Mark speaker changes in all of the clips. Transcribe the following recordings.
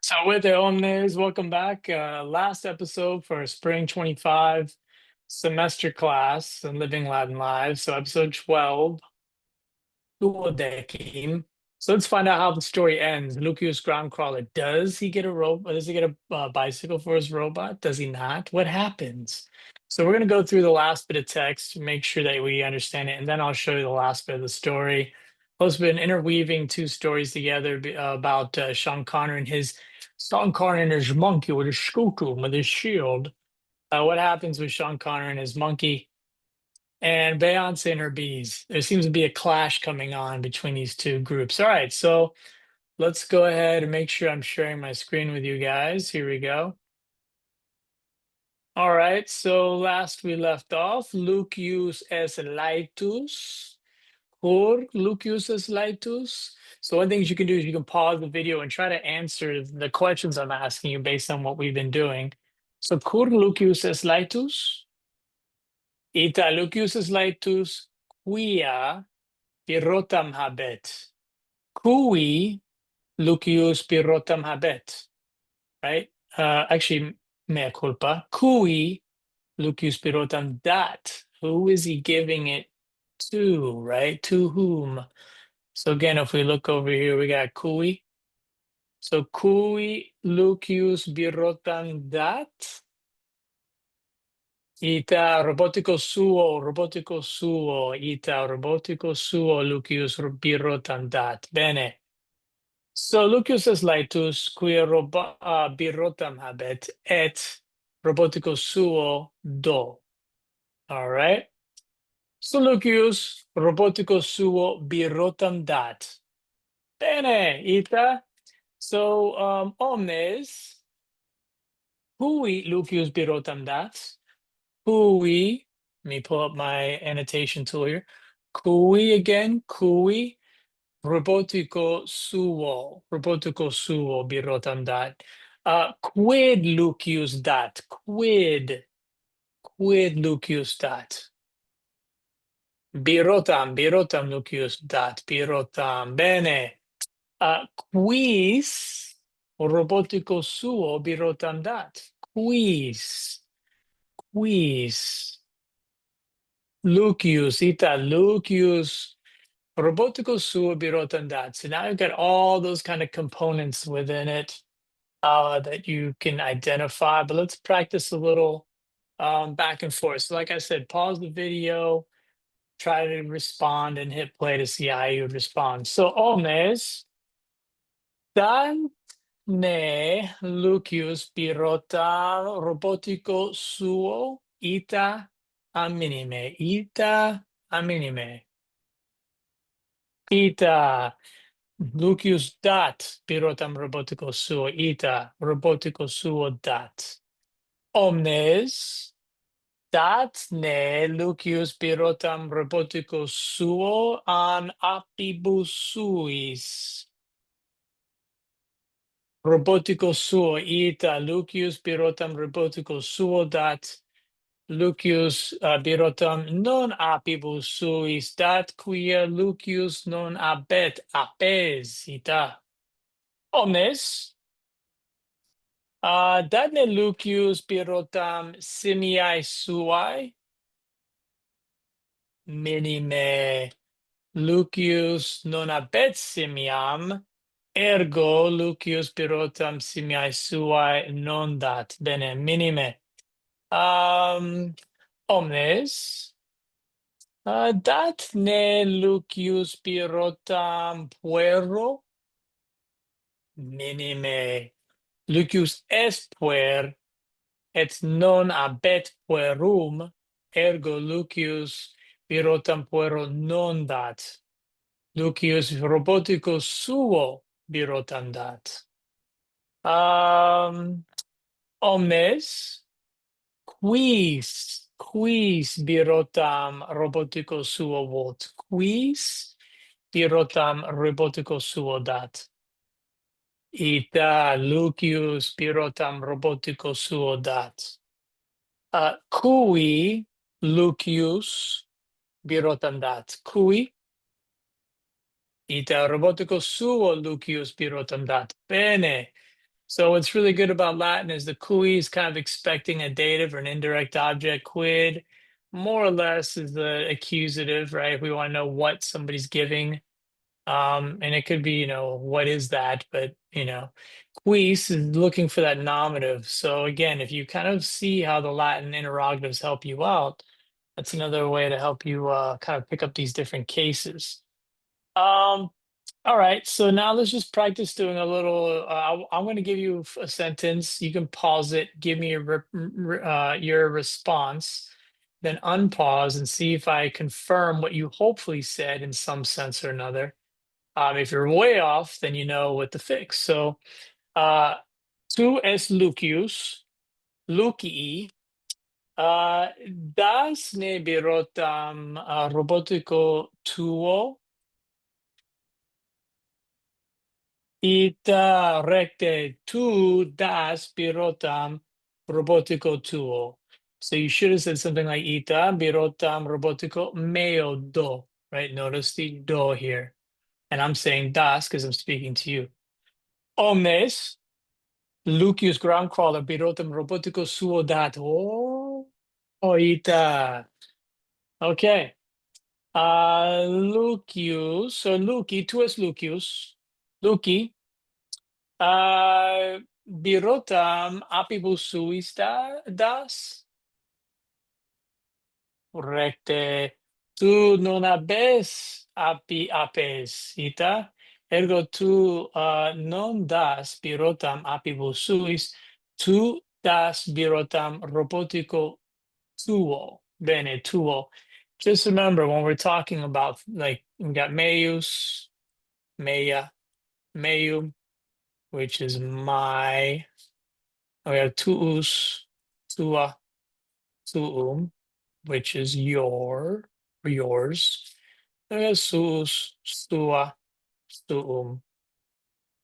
Speaker 1: Salute omnes, welcome back. Last episode for spring 25 semester class and Living Latin Live. So episode 12, Duodecim. So let's find out how the story ends. Lucius Groundcrawler, does he get a robot? Does he get a bicycle for his robot? Does he not? What happens? So we're going to go through the last bit of text to make sure that we understand it, and then I'll show you the last bit of the story. I've been interweaving two stories together about Sean Connery and his monkey with his scooter with his shield. What happens with Sean Connery and his monkey and Beyonce and her bees? There seems to be a clash coming on between these two groups. All right, so let's go ahead and make sure I'm sharing my screen with you guys. Here we go. All right, so last we left off, Lucius es laetus. Lucius es laetus. So one thing you can do is you can pause the video and try to answer the questions I'm asking you based on what we've been doing. So cur Lucius es laetus? Ita Lucius es laetus quia pirotam habet. Cui Lucius pirotam habet. Right? Actually, mea culpa. Cui Lucius pirotam dat. Who is he giving it to, right? To whom? So again, if we look over here, we got cui. So cui Lucius birotam dat. Ita robotico suo, ita robotico suo Lucius birotam dat. Bene. So Lucius es laetus quia birotam habet et robotico suo do. All right. So Lucius robotico suo birotam dat. Bene, ita. So omnes hui Lucius birotam dat. Hui, let me pull up my annotation tool here. Cui again, cui robotico suo birotam dat. Quid Lucius dat? Quid Lucius dat? Birotam Lucius dat. Birotam. Bene. Quis robotico suo birotam dat? Quis Lucius, ita Lucius robotico suo birotam dat. So now you've got all those kind of components within it that you can identify, but let's practice a little back and forth. So like I said, pause the video, try to respond and hit play to see how you would respond. So omnes dan ne Lucius birota robotico suo ita a minime. Ita Lucius dat birotam robotico suo ita robotico suo dat. Omnes dat ne Lucius birotam robotico suo an apibus suis. Robotico suo ita Lucius birotam robotico suo dat. Lucius birotam non apibus suis dat quia Lucius non abet apes ita. Omnes dat ne Lucius birotam simiae suae minime Lucius non abet simiam. Ergo Lucius birotam simiae suae non dat. Bene, minime. Omnes dat ne Lucius birotam puero. Minime. Lucius est puer et non abet puerum. Ergo Lucius birotam puero non dat. Lucius robotico suo birotam dat. Omnes quis birotam robotico suo vot. Quis birotam robotico suo dat. Ita Lucius birotam robotico suo dat. Cui Lucius birotam dat. Cui ita robotico suo Lucius birotam dat. Bene. So what's really good about Latin is the cui is kind of expecting a dative or an indirect object. Quid, more or less, is the accusative, right? We want to know what somebody's giving. And it could be, what is that? But, quis is looking for that nominative. So again, if you kind of see how the Latin interrogatives help you out, that's another way to help you kind of pick up these different cases. Um, all right, so now let's just practice doing a little. I'm going to give you a sentence. You can pause it, give me your response, then unpause and see if I confirm what you hopefully said in some sense or another. If you're way off, then you know what to fix. So, uh, tu es Lucius, Lucii, das ne birotam robotico tuo, ita recte tu das birotam robotico tuo. So you should have said something like ita birotam robotico meo do, right? Notice the do here. And I'm saying das because I'm speaking to you. Omnes, Lucius Groundcrawler birotam robotico suo dat. Oh, ita. Okay. Lucius, so Luci, tu es Lucius. Luci, birotam apibus suis das? Recte, tu non habes apes, ita? Ergo tu non das birotam apibus suis, tu das birotam robotico tuo. Bene, tuo. Just remember when we're talking about, like, we got meus, mea, meum, which is my. We have tuus, tua, tuum, which is your or yours. And we have sus, stua, stuum,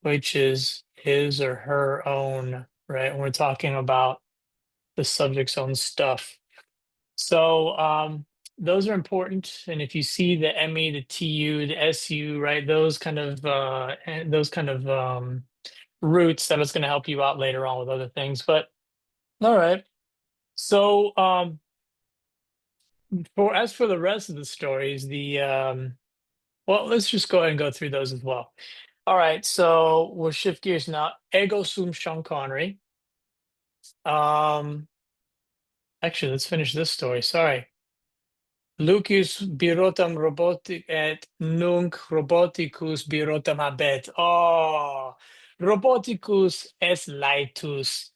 Speaker 1: which is his or her own, right? And we're talking about the subject's own stuff. So those are important. And if you see the ME, the TU, the SU, right, those kind of roots, that is going to help you out later on with other things. But all right. So as for the rest of the stories, well, let's just go ahead and go through those as well. All right, so we'll shift gears now. Ego sum Sean Connery. Actually, let's finish this story. Sorry. Lucius birotam robotic et nunc roboticus birotam habet. Oh, roboticus est laetus,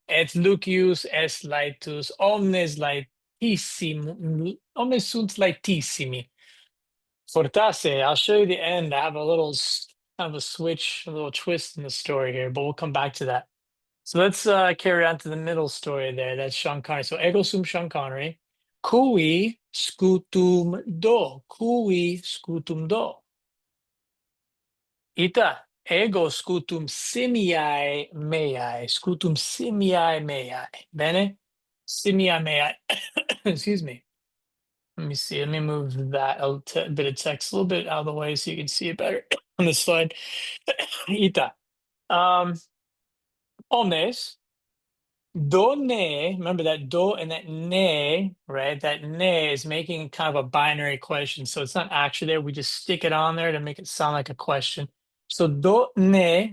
Speaker 1: et Lucius est laetus, omnes omnes sunt laetissimi. Fortasse, I'll show you the end. I have a little kind of a switch, a little twist in the story here, but we'll come back to that. So let's carry on to the middle story there. That's Sean Connery. So ego sum Sean Connery. Cui scutum do. Cui scutum do. Ita. Ego scutum simiae meae. Scutum simiae meae. Bene? Simiae meae. Excuse me. Let me see. Let me move that bit of text a little bit out of the way so you can see it better on the slide. Ita. Omnes. Do ne, remember that do and that ne, right? That ne is making kind of a binary question. So it's not actually there. We just stick it on there to make it sound like a question. So do ne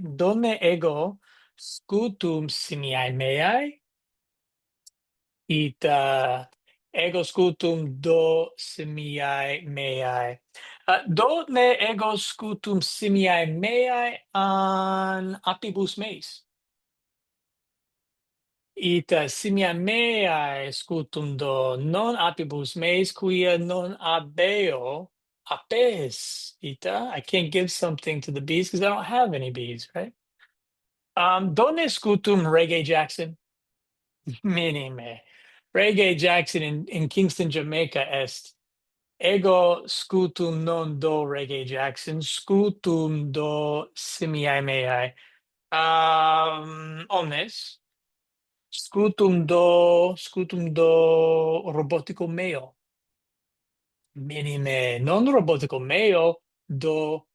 Speaker 1: ego scutum simiae meae, ita ego scutum do simiae meae. Do ne ego scutum simiae meae an apibus meis. Ita simia meae scutum do non apibus meis quia non abeo apes. Ita, I can't give something to the bees because I don't have any bees, right? Donne scutum Reggae Jackson? Minime. Reggae Jackson in Kingston, Jamaica est. Ego scutum non do Reggae Jackson, scutum do simiae meae. Omnes. Scutum do robotico meo. Minime, non robotico meo do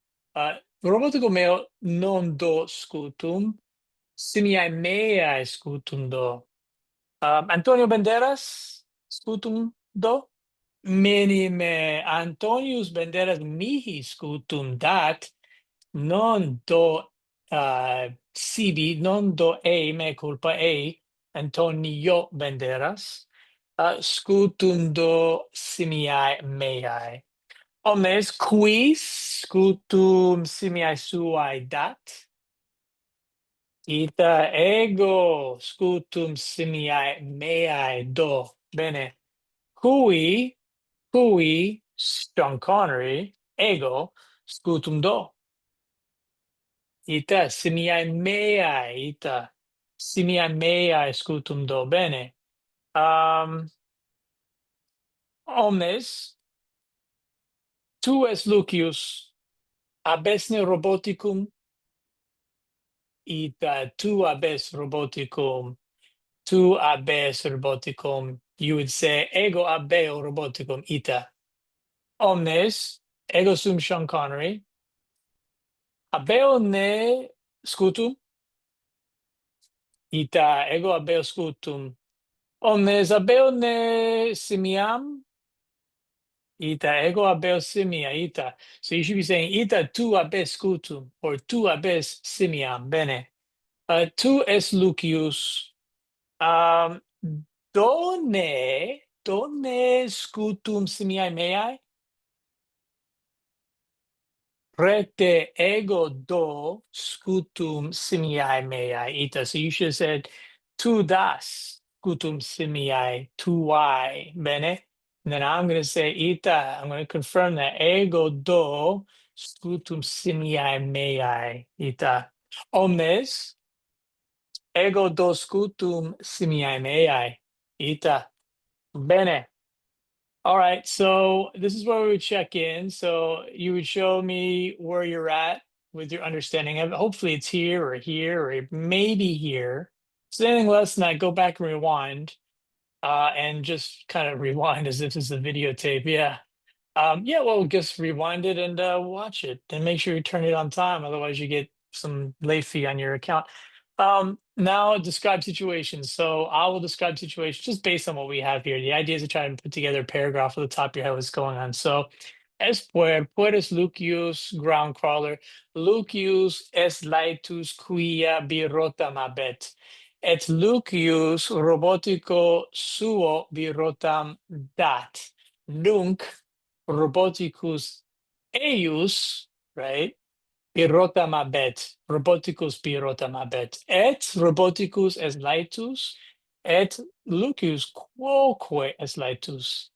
Speaker 1: robotico meo non do scutum, Simiai meai scutum do. Antonio Banderas scutum do. Many me Antonius Banderas mihi scutum dat. Non do sibi, non do me culpa Antonio Banderas. Scutum do simiai meai. Omnes quis scutum simiai suae dat. Ita ego scutum simiai meai do. Bene. Cui Sean Connery ego scutum do. Ita simiai meai ita simiai meai scutum do. Bene. Omnes tu es Lucius abesne roboticum. Ita tu abes roboticum. Tu abes roboticum. You would say ego abeo roboticum ita. Omnes ego sum Sean Connery. Abeo ne scutum. Ita ego abeo scutum. Omnes abeo ne simiam. Ita ego abeo simia ita. So you should be saying ita tu abes scutum or tu abes simiam. Bene. Tu es Lucius. Um, done scutum simiae meae? Prete ego do scutum simiae meae ita. So you should have said tu das scutum simiae tuae. Bene. And then I'm going to say ita. I'm going to confirm that ego do scutum simiae meae ita. Omnes ego do scutum simiae meae ita. Bene. All right. So this is where we would check in. So you would show me where you're at with your understanding of it. Hopefully it's here or maybe here. If it's anything less than that, go back and rewind and just kind of rewind as if it's a videotape. Yeah. Yeah, well, just rewind it and watch it and make sure you turn it on time. Otherwise, you get some late fee on your account. Now describe situations. So I will describe situations just based on what we have here. The idea is to try and put together a paragraph at the top of your head what's going on. So puedes Lucius ground crawler, Lucius es laetus quia birotam habet, et Lucius robotico suo birotam dat. Nunc roboticus eius, right? Pirotam habet, roboticus pirotam habet, et roboticus es laetus, et Lucius quoque es laetus.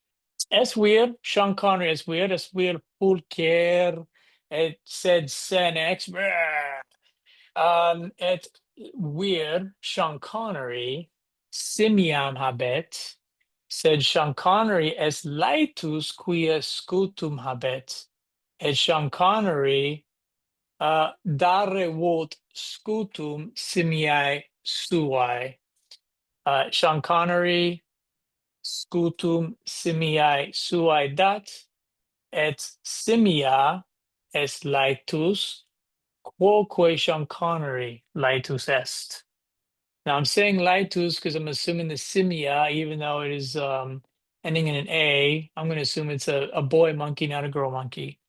Speaker 1: Es weird, Sean Connery es weird pulcher, et sed senex, et weird, Sean Connery, simiam habet, sed Sean Connery es laetus quia scutum habet, et Sean Connery dare vot scutum simiae suae. Sean Connery scutum simiae suae dat, et simia es laetus quoque Sean Connery laetus est. Now I'm saying laetus because I'm assuming the simia, even though it is ending in an A, I'm going to assume it's a boy monkey, not a girl monkey.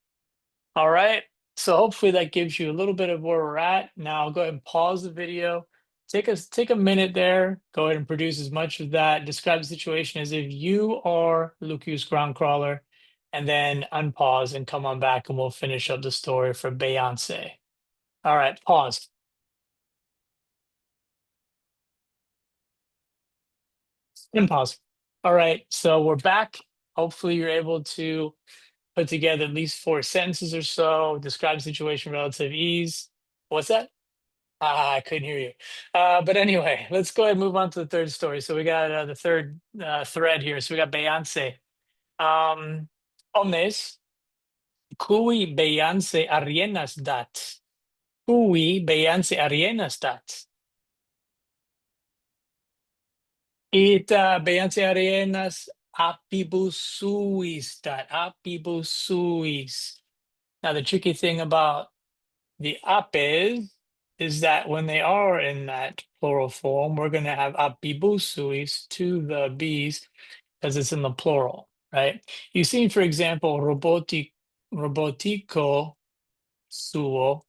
Speaker 1: All right. So hopefully that gives you a little bit of where we're at. Now go ahead and pause the video. Take a minute there. Go ahead and produce as much of that. Describe the situation as if you are Lucius Groundcrawler, and then unpause and come on back and we'll finish up the story for Beyonce. All right, pause. And pause. All right, so we're back. Hopefully you're able to put together at least 4 sentences or so, describe the situation with relative ease. What's that? I couldn't hear you. But anyway, let's go ahead and move on to the third story. So we got the third thread here. So we got Beyonce. Omnes, cui Beyonce arienas dat. Cui Beyonce arienas dat. Ita Beyonce arenas apibus suis dat. Apibus suis. Now the tricky thing about the apes is that when they are in that plural form, we're going to have apibusuis to the bees because it's in the plural, right? You see, for example, robotico suo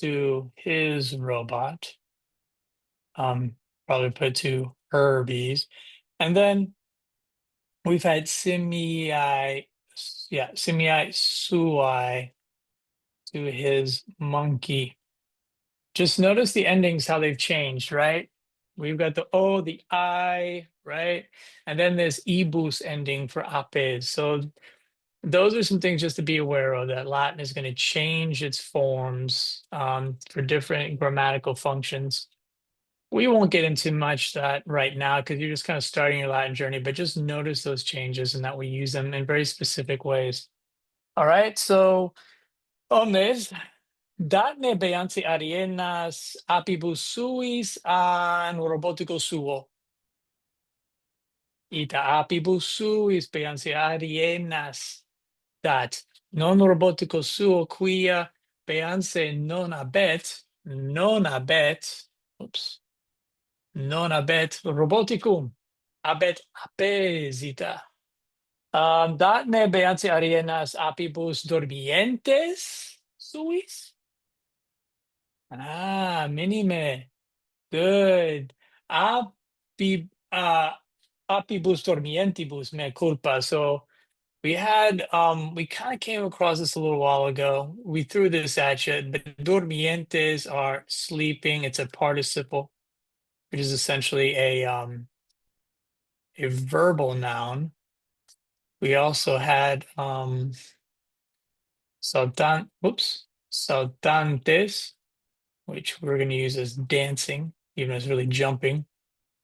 Speaker 1: to his robot. Probably put to her bees. And then we've had simii, yeah, simii suai to his monkey. Just notice the endings, how they've changed, right? We've got the O, the I, right? And then there's ibus ending for apes. So those are some things just to be aware of, that Latin is going to change its forms for different grammatical functions. We won't get into much that right now because you're just kind of starting your Latin journey, but just notice those changes and that we use them in very specific ways. All right, so omnes datne Beyonce arienas apibus suis an robotico suo. Ita apibus suis Beyonce arienas dat non robotico suo quia Beyonce non abet, oops, non abet roboticum, abet apesita. Datne Beyonce arienas apibus dormientes suis. Ah, minime. Good. Apibus dormientibus, mea culpa. So we had we kind of came across this a little while ago. We threw this at you, but dormientes are sleeping. It's a participle, which is essentially a verbal noun. We also had saltantes, which we're going to use as dancing, even though it's really jumping.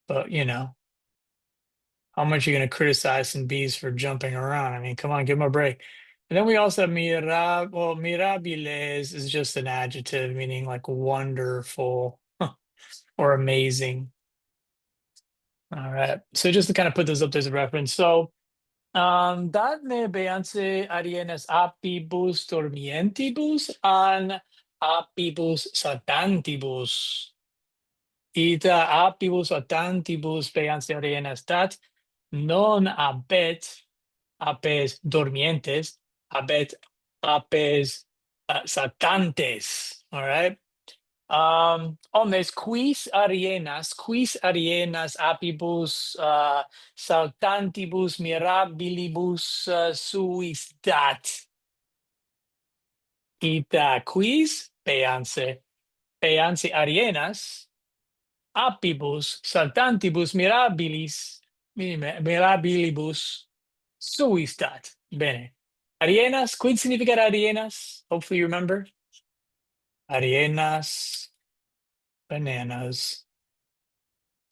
Speaker 1: But you know, how much are you going to criticize some bees for jumping around? I mean, come on, give them a break. And then we also have mirabiles is just an adjective meaning like wonderful or amazing. All right. So just to kind of put this up as a reference. So datne Beyonce arienes apibus dormientibus an apibus satantibus. Ita apibus satantibus Beyonce arienes dat non abet apes dormientes, abet apes saltantes. All right. Omnes quis arienas apibus saltantibus mirabilibus suis dat. Ita quis Beyonce arienas apibus saltantibus mirabilibus suis dat. Bene. Arienas, quid significa arienas? Hopefully you remember. Arienas, bananas.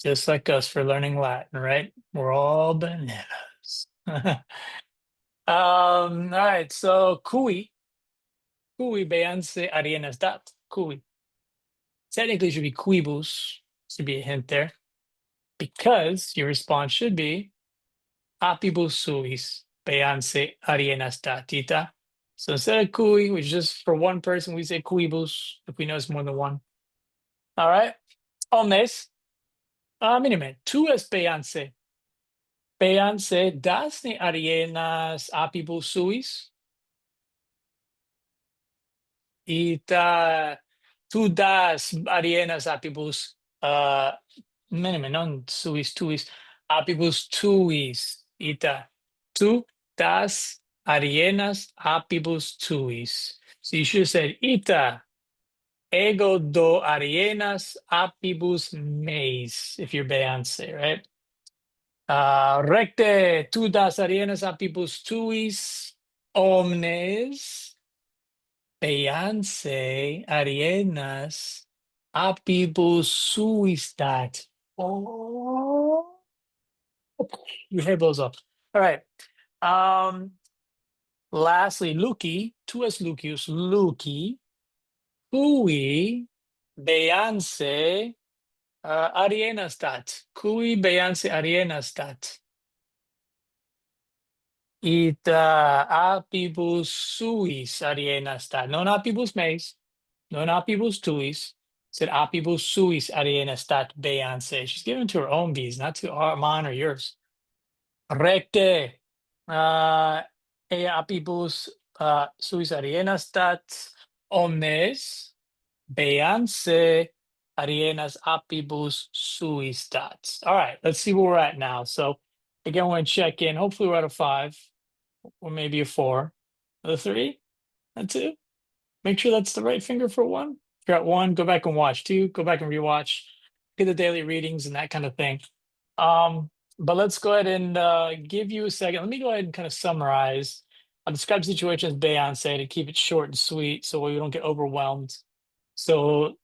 Speaker 1: Just like us for learning Latin, right? We're all bananas. All right, so cui Beyonce arienas dat. Cui. Technically it should be quibus. Should be a hint there. Because your response should be apibus suis Beyonce arienas datita. So instead of cui, which is just for one person, we say quibus if we know it's more than one. All right. Omnes. Minime. Tu es Beyonce. Beyonce das ni arienas apibus suis. Ita tu das arienas apibus minime, non suis tuis, apibus tuis. Ita tu das arienas apibus tuis. So you should have said ita ego do arienas apibus meis if you're Beyonce, right? Recte tu das arienas apibus tuis omnes Beyonce arienas apibus suis dat. Oh, your hair blows up. All right. Lastly, Luki, tu es Lucius, Luki, cui Beyonce arienas dat. Cui Beyonce arienas dat. Ita apibus suis arienas dat. Non apibus meis, non apibus tuis, Said apibus suis ariena stat Beyonce. She's giving to her own bees, not to mine or yours. Recte. E apibus suis ariena stat omnes Beyonce arienas apibus suis stat. All right, let's see where we're at now. So again, we're going to check in. Hopefully we're at a 5 or maybe a 4. A 3, a 2. Make sure that's the right finger for 1. If you're at 1, go back and watch. 2, go back and rewatch. Get the daily readings and that kind of thing. But let's go ahead and give you a second. Let me go ahead and kind of summarize. I'll describe the situation as Beyonce to keep it short and sweet so we don't get overwhelmed. So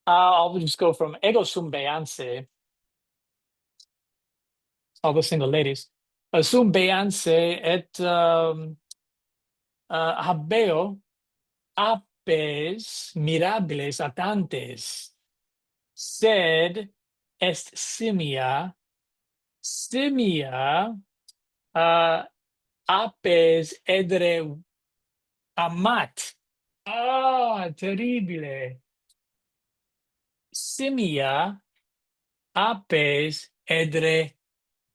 Speaker 1: I'll just go from ego sum Beyonce, all the single ladies. Sum Beyonce et habeo apes mirabiles atantes, sed est simia apes edre amat. Ah, terribile. Simia apes edre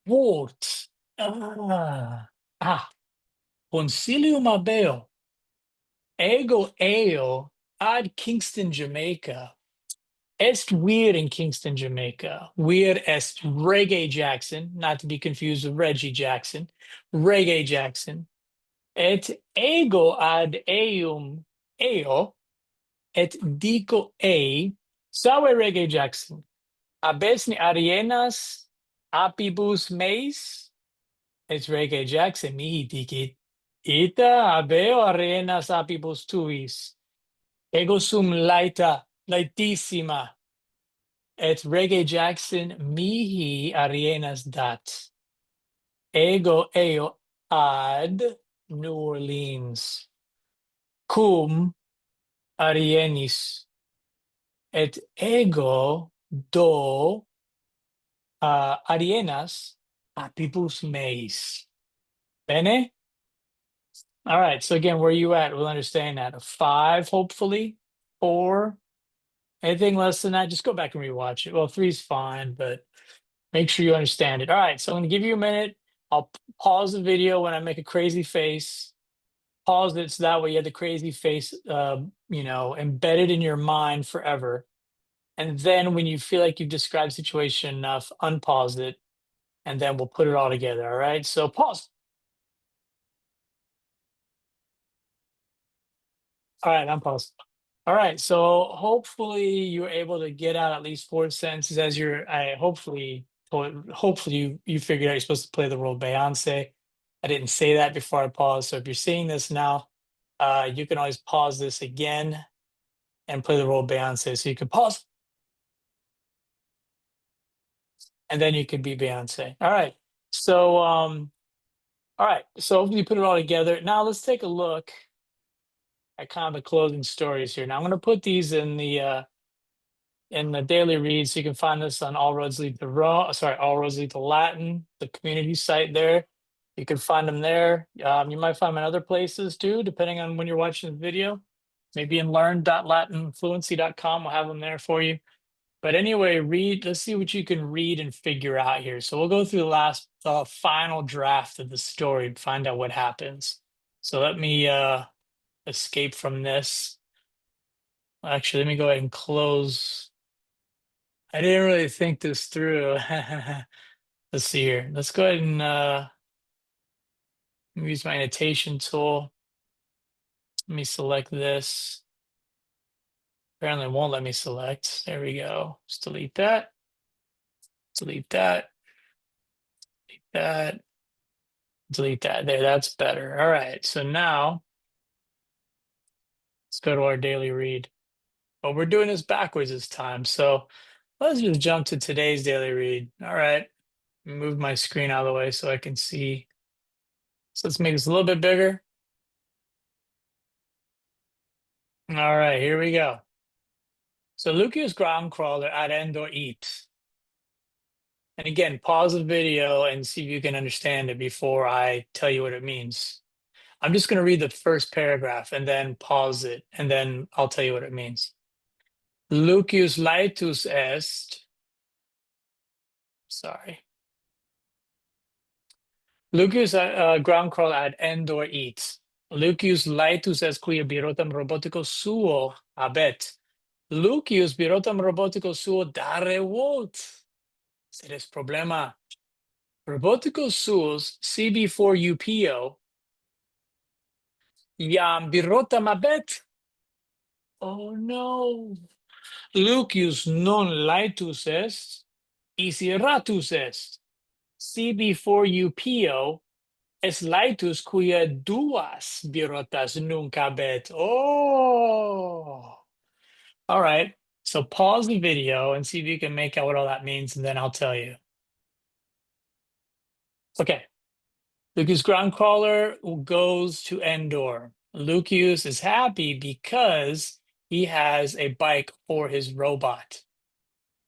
Speaker 1: vort. Concilium abeo. Ego eo ad Kingston, Jamaica. Est weird in Kingston, Jamaica. Weird est Reggae Jackson, not to be confused with Reggie Jackson. Reggae Jackson. Et ego ad eum eo, et dico sawe Reggae Jackson. Abesni arienas apibus meis. It's Reggae Jackson, mihi dicit. Ita abeo arenas apibus tuis. Ego sum laetissima. Et Reggae Jackson mihi arienas dat. Ego eo ad New Orleans. Cum arienis. Et ego do arienas apibus meis. Bene? All right. So again, where are you at? We'll understand that. A 5, hopefully. 4. Anything less than that, just go back and rewatch it. Well, 3 is fine, but make sure you understand it. All right. So I'm going to give you a minute. I'll pause the video when I make a crazy face. Pause it so that way you have the crazy face, embedded in your mind forever. And then when you feel like you've described the situation enough, unpause it, and then we'll put it all together. All right. So pause. All right, I'm paused. All right, so hopefully you're able to get out at least 4 sentences as hopefully you figured out you're supposed to play the role Beyonce. I didn't say that before I paused. So if you're seeing this now, you can always pause this again and play the role Beyonce. So you can pause and then you can be Beyonce. All right. So hopefully you put it all together. Now let's take a look at kind of the closing stories here. Now I'm going to put these in the daily read, so you can find this on All Roads Lead to All Roads Lead to Latin, the community site there. You can find them there. You might find them in other places too, depending on when you're watching the video. Maybe in learn.latinfluency.com, we'll have them there for you. But anyway, let's see what you can read and figure out here. So we'll go through the last final draft of the story and find out what happens. So let me escape from this. Actually, let me go ahead and close. I didn't really think this through. Let's see here. Let's go ahead and use my annotation tool. Let me select this. Apparently it won't let me select. There we go. Just delete that. Delete that. Delete that. Delete that. There, that's better. All right. So now let's go to our daily read. But we're doing this backwards this time. So let's just jump to today's daily read. All right. Move my screen out of the way so I can see. So let's make this a little bit bigger. All right, here we go. So Lucius Groundcrawler adendo eat. And again, pause the video and see if you can understand it before I tell you what it means. I'm just going to read the first paragraph and then pause it, and then I'll tell you what it means. Lucius laetus est. Sorry. Lucius ground crawl ad endor eats. Lucius laetus est quia birotam robotico suo habet. Lucius birotam robotico suo dare volt. Sed es problema. Robotico suos CB4UPO iam birotam habet. Oh no. Lucius non laetus est, isi ratus est. CB4UPO es laetus quia duas birotas nunc habet. Oh, all right. So pause the video and see if you can make out what all that means, and then I'll tell you. Okay. Lucius Groundcrawler goes to Endor. Lucius is happy because he has a bike for his robot.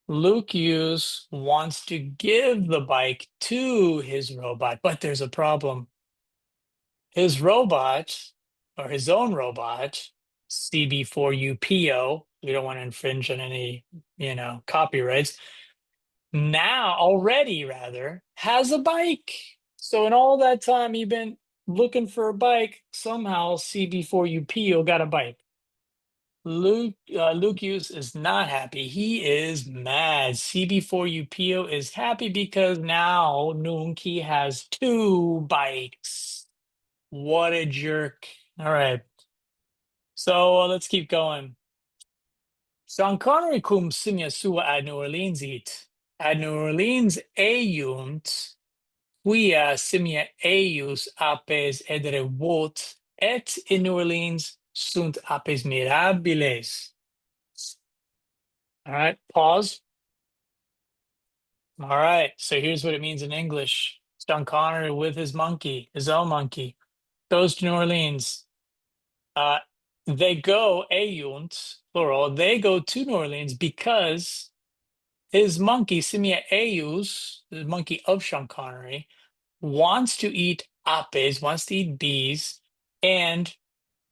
Speaker 1: Lucius wants to give the bike to his robot, but there's a problem. His robot, or his own robot, CB4UPO, we don't want to infringe on any, copyrights, rather, has a bike. So in all that time you've been looking for a bike, somehow CB4UPO got a bike. Lucius is not happy. He is mad. CB4UPO is happy because now Nunki has two bikes. What a jerk. All right. So let's keep going. San Connery cum simia sua ad New Orleans eat. Ad New Orleans eunt, quia simia eius apes edere vot, et in New Orleans sunt apes mirabiles. All right, pause. All right, so here's what it means in English. Sean Connery with his monkey, his own monkey, goes to New Orleans. They go, eunt, plural, they go to New Orleans because his monkey, Simia eius, the monkey of Sean Connery, wants to eat apes, wants to eat bees, and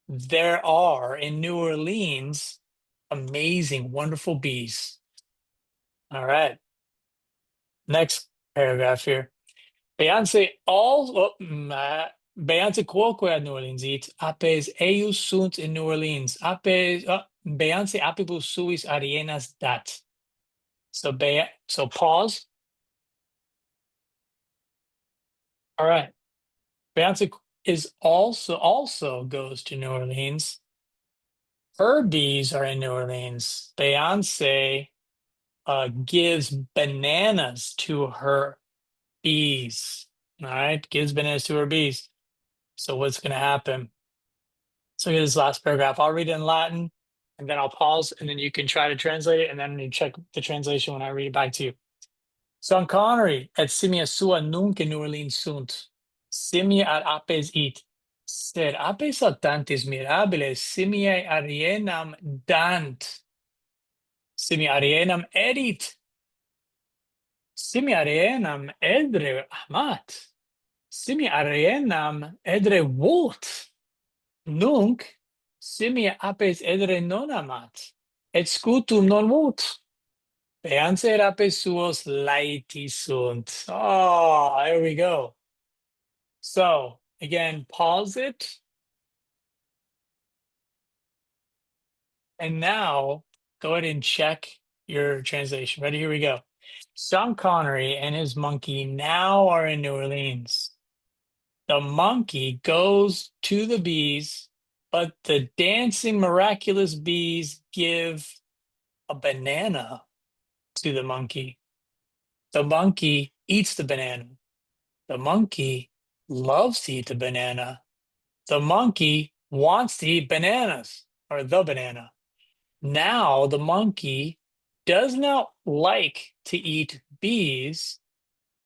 Speaker 1: there are in New Orleans amazing, wonderful bees. All right. Next paragraph here. Beyonce Beyonce quoque ad New Orleans eat apes eius sunt in New Orleans. Apes Beyonce apibus suis arienas dat. So pause. All right. Beyonce is also goes to New Orleans. Her bees are in New Orleans. Beyonce gives bananas to her bees. All right, gives bananas to her bees. So what's going to happen? So look at this last paragraph. I'll read it in Latin, and then I'll pause, and then you can try to translate it, and then you check the translation when I read it back to you. Son Connery et simia sua nunc in New Orleans sunt. Simia ad apes eat. Sed apes saltantes mirabiles simiae arienam dant. Simia arienam edit. Simia arienam edre amat. Simia arienam edre vult. Nunc simia apes edre non amat. Et scutum non vult. Beyonce et apes suos laeti sunt. Oh, there we go. So again, pause it. And now go ahead and check your translation. Ready? Here we go. Sean Connery and his monkey now are in New Orleans. The monkey goes to the bees, but the dancing miraculous bees give a banana to the monkey. The monkey eats the banana. The monkey loves to eat the banana. The monkey wants to eat bananas, or the banana. Now the monkey does not like to eat bees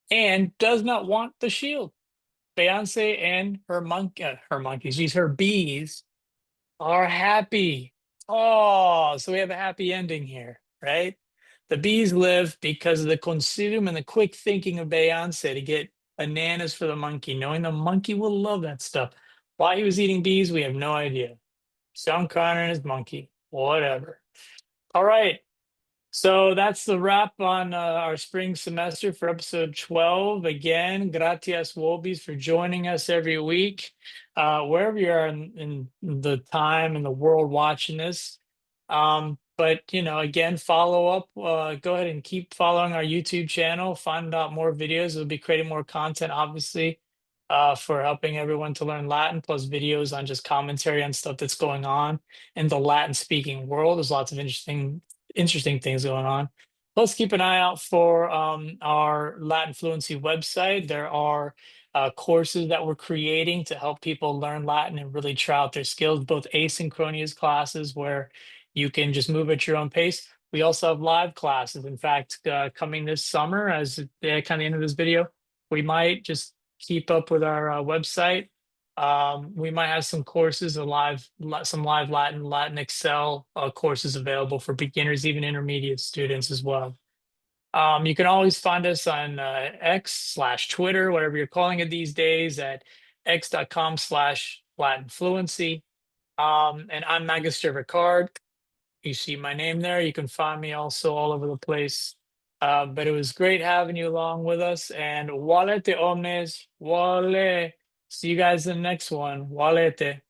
Speaker 1: and does not want the shield. Beyonce and her bees are happy. Oh, so we have a happy ending here, right? The bees live because of the considerum and the quick thinking of Beyonce to get bananas for the monkey, knowing the monkey will love that stuff. Why he was eating bees, we have no idea. Sean Connery and his monkey, whatever. All right. So that's the wrap on our spring semester for episode 12. Again, gratias Wobis for joining us every week, wherever you are in the time and the world watching this. But again, follow up. Go ahead and keep following our YouTube channel. Find out more videos. We'll be creating more content, obviously, for helping everyone to learn Latin, plus videos on just commentary on stuff that's going on in the Latin speaking world. There's lots of interesting things going on. Plus, keep an eye out for our Latin Fluency website. There are courses that we're creating to help people learn Latin and really try out their skills, both asynchronous classes where you can just move at your own pace. We also have live classes. In fact, coming this summer, as the kind of end of this video, we might just keep up with our website. We might have some courses, some live Latin Excel courses available for beginners, even intermediate students as well. You can always find us on X/Twitter, whatever you're calling it these days, at x.com/Latin Fluency. And I'm Magister Ricard. You see my name there. You can find me also all over the place. But it was great having you along with us. And walete omnes, wale. See you guys in the next one. Walete.